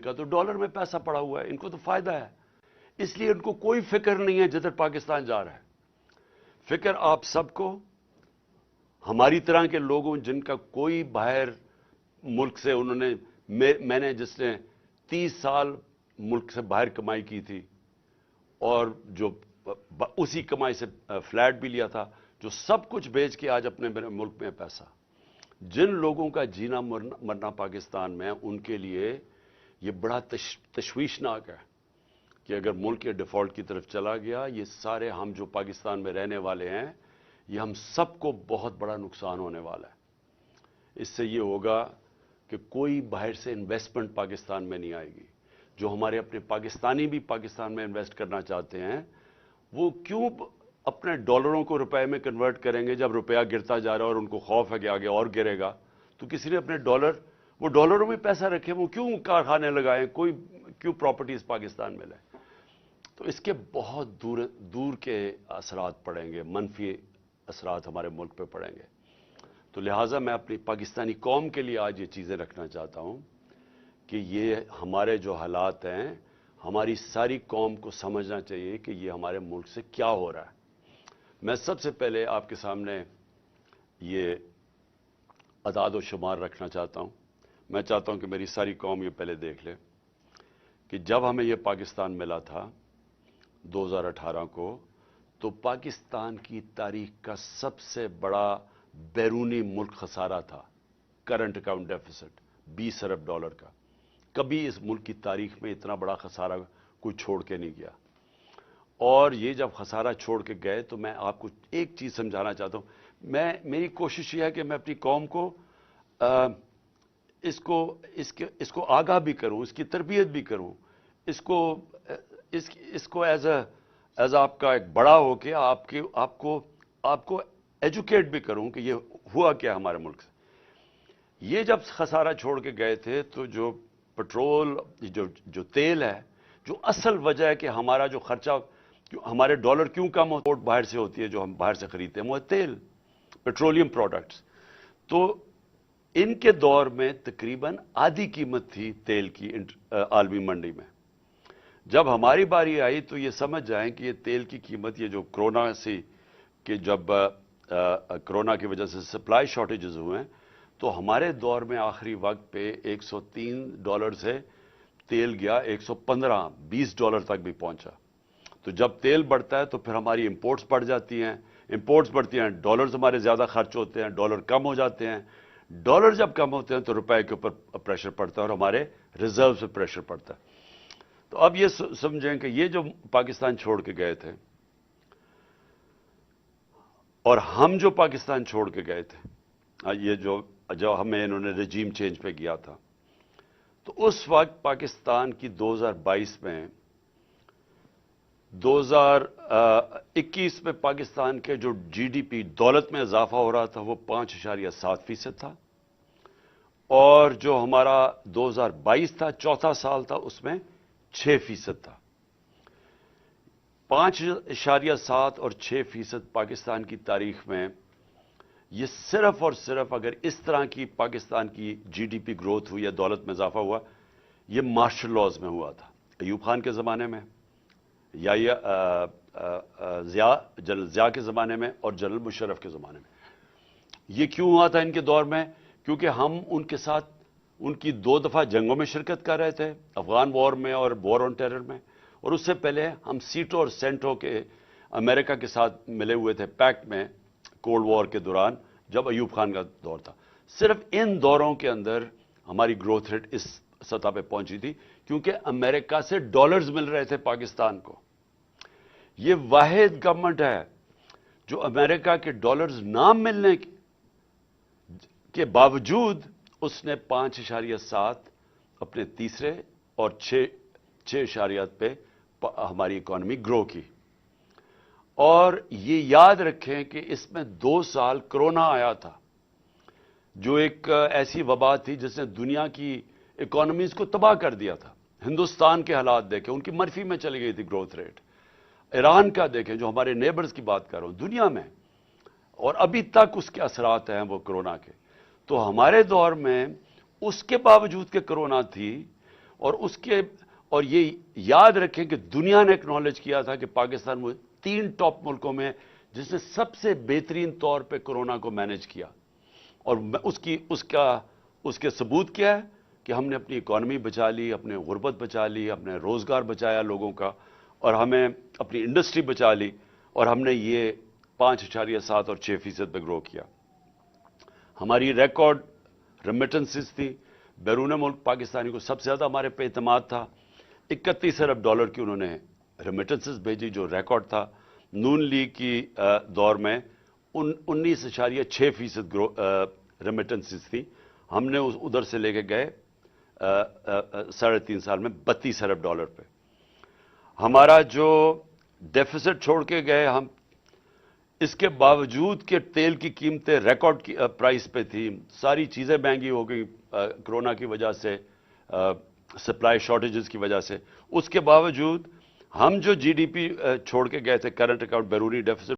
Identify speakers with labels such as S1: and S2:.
S1: इनका तो डॉलर में पैसा पड़ा हुआ है, इनको तो फायदा है, इसलिए इनको कोई फिक्र नहीं है जिधर पाकिस्तान जा रहा है। फिक्र आप सबको, हमारी तरह के लोगों जिनका कोई बाहर मुल्क से उन्होंने मैंने जिसने 30 साल मुल्क से बाहर कमाई की थी और जो उसी कमाई से फ्लैट भी लिया था, जो सब कुछ बेच के आज अपने मुल्क में पैसा, जिन लोगों का जीना मरना पाकिस्तान में, उनके लिए ये बड़ा तशवीशनाक है कि अगर मुल्क ये डिफ़ॉल्ट की तरफ चला गया, ये सारे हम जो पाकिस्तान में रहने वाले हैं, ये हम सबको बहुत बड़ा नुकसान होने वाला है। इससे ये होगा कि कोई बाहर से इन्वेस्टमेंट पाकिस्तान में नहीं आएगी। जो हमारे अपने पाकिस्तानी भी पाकिस्तान में इन्वेस्ट करना चाहते हैं, वो क्यों अपने डॉलरों को रुपए में कन्वर्ट करेंगे जब रुपया गिरता जा रहा है और उनको खौफ है कि आगे और गिरेगा। तो किसी ने अपने वो डॉलरों में पैसा रखे, वो क्यों कारखाने लगाएं, कोई क्यों प्रॉपर्टीज पाकिस्तान में लाए। तो इसके बहुत दूर के असरात पड़ेंगे, मनफी असरात हमारे मुल्क पे पड़ेंगे। तो लिहाजा मैं अपनी पाकिस्तानी कौम के लिए आज ये चीज़ें रखना चाहता हूँ कि ये हमारे जो हालात हैं, हमारी सारी कौम को समझना चाहिए कि ये हमारे मुल्क से क्या हो रहा है। मैं सबसे पहले आपके सामने ये अदाद व शुमार रखना चाहता हूँ। मैं चाहता हूँ कि मेरी सारी कौम ये पहले देख ले कि जब हमें ये पाकिस्तान मिला था 2018 को, तो पाकिस्तान की तारीख का सबसे बड़ा बैरूनी मुल्क खसारा था, करंट अकाउंट डेफिसिट 20 अरब डॉलर का। कभी इस मुल्क की तारीख में इतना बड़ा खसारा कोई छोड़ के नहीं गया। और ये जब खसारा छोड़ के गए, तो मैं आपको एक चीज़ समझाना चाहता हूँ। मेरी कोशिश ये है कि मैं अपनी कौम को इसको आगाह भी करूँ, इसकी तरबियत भी करूँ, इसको एज आपका एक बड़ा हो के आपको एजुकेट भी करूँ कि ये हुआ क्या हमारे मुल्क से। ये जब खसारा छोड़ के गए थे, तो जो पेट्रोल, जो तेल है, जो असल वजह है कि हमारा जो खर्चा, हमारे डॉलर क्यों कम होते बाहर से होती है, जो हम बाहर से खरीदते हैं, वो है तेल, पेट्रोलियम प्रोडक्ट्स। तो इनके दौर में तकरीबन आधी कीमत थी तेल की आलमी मंडी में। जब हमारी बारी आई तो ये समझ जाएं कि ये तेल की कीमत, ये जो कोरोना से कि जब कोरोना की वजह से सप्लाई शॉर्टेजेस हुए हैं, तो हमारे दौर में आखिरी वक्त पे $103 से तेल गया 115, $20 तक भी पहुंचा। तो जब तेल बढ़ता है तो फिर हमारी इंपोर्ट्स बढ़ जाती हैं, इंपोर्ट्स बढ़ती हैं, डॉलर्स हमारे ज़्यादा खर्च होते हैं, डॉलर कम हो जाते हैं। डॉलर जब कम होते हैं तो रुपए के ऊपर प्रेशर पड़ता है और हमारे रिजर्व पे प्रेशर पड़ता है। तो अब ये समझें कि ये जो पाकिस्तान छोड़ के गए थे और हम जो पाकिस्तान छोड़ के गए थे, ये जो हमें इन्होंने रजीम चेंज पे किया था, तो उस वक्त पाकिस्तान की 2022 में 2021 में पाकिस्तान के जो जीडीपी दौलत में इजाफा हो रहा था वो 5.7% था, और जो हमारा 2022 था, चौथा साल था, उसमें 6% था। 5.7 और 6% पाकिस्तान की तारीख में, ये सिर्फ और सिर्फ अगर इस तरह की पाकिस्तान की जीडीपी ग्रोथ हुई या दौलत में इजाफा हुआ, ये मार्शल लॉज में हुआ था, अयूब खान के ज़माने में, या ये जनरल ज़िया के ज़माने में और जनरल मुशर्रफ के ज़माने में। ये क्यों हुआ था इनके दौर में? क्योंकि हम उनके साथ उनकी 2 दफ़ा जंगों में शिरकत कर रहे थे, अफगान वॉर में और वॉर ऑन टेरर में, और उससे पहले हम सीटो और सेंटो के अमेरिका के साथ मिले हुए थे पैक्ट में कोल्ड वॉर के दौरान, जब अयूब खान का दौर था। सिर्फ इन दौरों के अंदर हमारी ग्रोथ रेट इस सतह पे पहुंची थी, क्योंकि अमेरिका से डॉलर्स मिल रहे थे पाकिस्तान को। ये वाहिद गवर्नमेंट है जो अमेरिका के डॉलर्स ना मिलने के बावजूद उसने 5.7 अपने तीसरे और 6 पे हमारी इकॉनमी ग्रो की। और ये याद रखें कि इसमें 2 साल कोरोना आया था, जो एक ऐसी वबा थी जिसने दुनिया की इकोनॉमीज को तबाह कर दिया था। हिंदुस्तान के हालात देखें, उनकी मर्फी में चली गई थी ग्रोथ रेट। ईरान का देखें, जो हमारे नेबर्स की बात कर रहा हूं दुनिया में, और अभी तक उसके असरात हैं वो कोरोना के। तो हमारे दौर में उसके बावजूद कि कोरोना थी اور یہ یاد رکھیں کہ دنیا نے ایکنالج کیا تھا کہ پاکستان وہ 3 ٹاپ ملکوں میں جس نے سب سے بہترین طور پہ کورونا کو مینج کیا. اور اس کے ثبوت کیا ہے کہ ہم نے اپنی اکانومی بچا لی, اپنے غربت بچا لی, اپنے روزگار بچایا لوگوں کا, اور ہمیں اپنی انڈسٹری بچا لی, اور ہم نے یہ 5.7 اور 6% پہ گرو کیا. ہماری ریکارڈ ریمیٹنسز تھی. بیرون ملک پاکستانی کو سب سے زیادہ ہمارے پہ اعتماد تھا. 31 ارب ڈالر کی انہوں نے ریمیٹنسز بھیجی, جو ریکارڈ تھا. نون لیگ کی دور میں 19.6% ریمیٹنسز تھی. ہم نے ادھر سے لے کے گئے 3.5 سال میں 32 ارب ڈالر پہ. ہمارا جو ڈیفیسٹ چھوڑ کے گئے ہم, اس کے باوجود کہ تیل کی قیمتیں ریکارڈ پرائس پہ تھی, ساری چیزیں مہنگی ہو گئی کرونا کی وجہ سے, سپلائی شارٹیجز کی وجہ سے, اس کے باوجود ہم جو جی ڈی پی چھوڑ کے گئے تھے کرنٹ اکاؤنٹ بیرونی ڈیفیسٹ